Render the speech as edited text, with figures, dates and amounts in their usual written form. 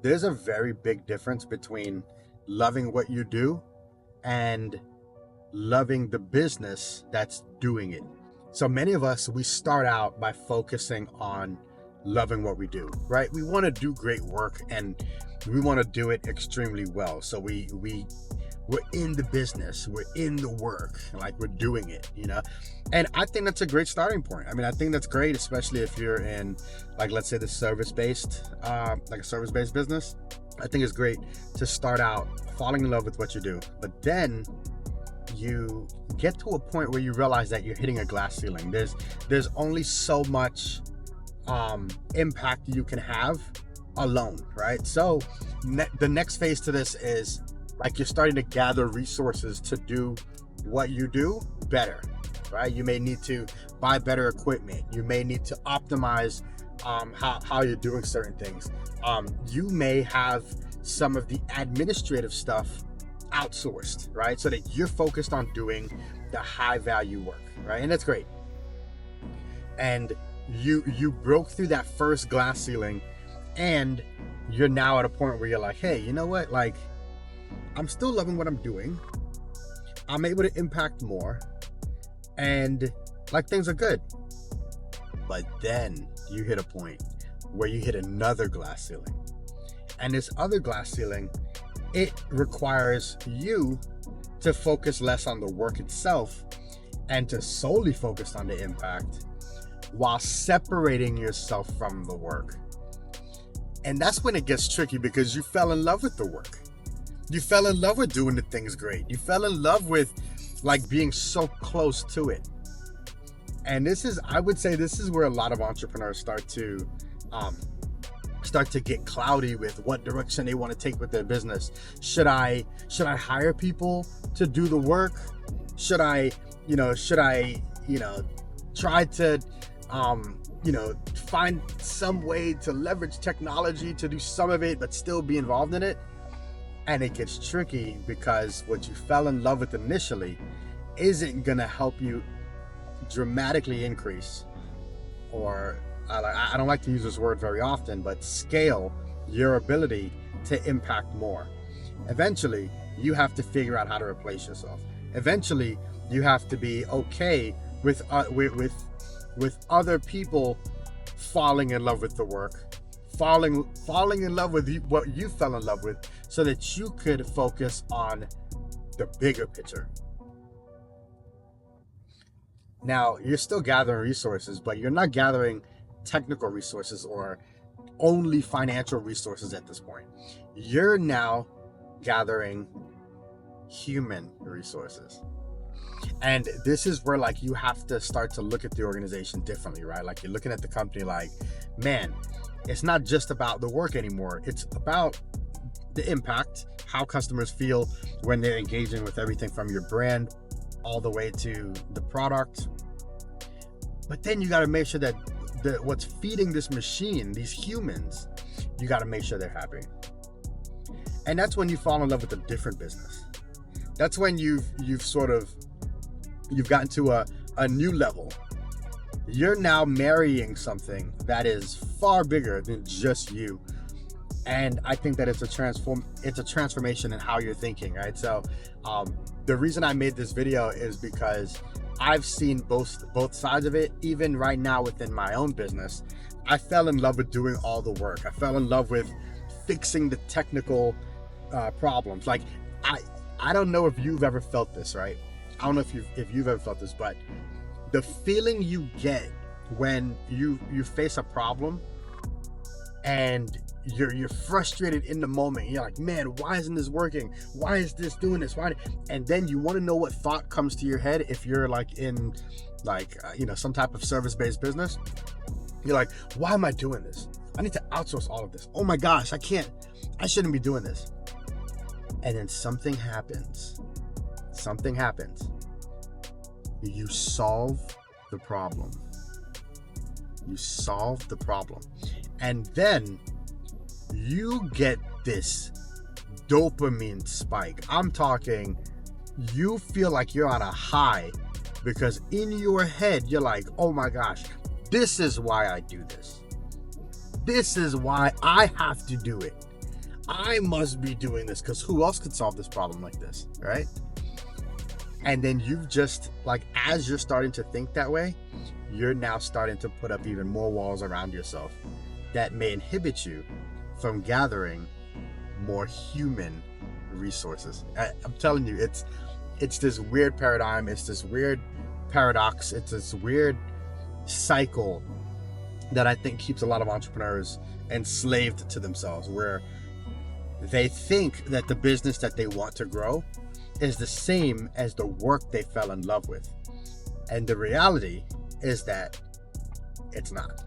there's a very big difference between loving what you do and loving the business that's doing it. So many of us, we start out by focusing on loving what we do, right? We want to do great work and we want to do it extremely well. So we're in the business, we're in the work, like we're doing it, And I think that's a great starting point. I mean, I think that's great, especially if you're in, like, let's say the service-based, like a service-based business. I think it's great to start out falling in love with what you do, but then you get to a point where you realize that you're hitting a glass ceiling. There's only so much impact you can have alone, right? So the next phase to this is like you're starting to gather resources to do what you do better, right? You may need to buy better equipment. You may need to optimize how you're doing certain things. You may have some of the administrative stuff outsourced, right? So that you're focused on doing the high value work, right? And that's great. And you broke through that first glass ceiling, and you're now at a point where you're like, hey, you know what? Like, I'm still loving what I'm doing. I'm able to impact more, and like things are good. But then you hit a point where you hit another glass ceiling. And this other glass ceiling, it requires you to focus less on the work itself and to solely focus on the impact while separating yourself from the work. And that's when it gets tricky, because you fell in love with the work. You fell in love with doing the things great. You fell in love with like being so close to it. And I would say this is where a lot of entrepreneurs start to get cloudy with what direction they want to take with their business. Should I hire people to do the work? Should I try to find some way to leverage technology to do some of it but still be involved in it? And it gets tricky, because what you fell in love with initially isn't gonna help you dramatically increase, or I don't like to use this word very often, but scale your ability to impact more. Eventually, you have to figure out how to replace yourself. Eventually, you have to be okay with other people falling in love with the work, falling in love with what you fell in love with, so that you could focus on the bigger picture. Now, you're still gathering resources, but you're not gathering technical resources or only financial resources at this point. You're now gathering human resources. And this is where like you have to start to look at the organization differently, right? Like you're looking at the company like, man, it's not just about the work anymore. It's about the impact, how customers feel when they're engaging with everything from your brand all the way to the product. But then you got to make sure that what's feeding this machine, these humans, you got to make sure they're happy. And that's when you fall in love with a different business. That's when you've gotten to a new level. You're now marrying something that is far bigger than just you. And I think that it's a transformation in how you're thinking, right? So the reason I made this video is because I've seen both sides of it. Even right now within my own business, I fell in love with doing all the work. I fell in love with fixing the technical problems. Like I don't know if you've ever felt this, right? I don't know if you've ever felt this, but the feeling you get when you face a problem and you're frustrated in the moment. You're like, man, why isn't this working? Why is this doing this? Why? And then you want to know what thought comes to your head if you're like in like some type of service-based business. You're like, why am I doing this? I need to outsource all of this. Oh my gosh, I shouldn't be doing this. And then something happens. You solve the problem. And then you get this dopamine spike. I'm talking, you feel like you're on a high, because in your head, you're like, oh my gosh, this is why I do this. This is why I have to do it. I must be doing this because who else could solve this problem like this, right? And then you've just, like, as you're starting to think that way, you're now starting to put up even more walls around yourself that may inhibit you from gathering more human resources. I'm telling you, it's this weird paradigm, it's this weird paradox, it's this weird cycle that I think keeps a lot of entrepreneurs enslaved to themselves, where they think that the business that they want to grow is the same as the work they fell in love with. And the reality is that it's not.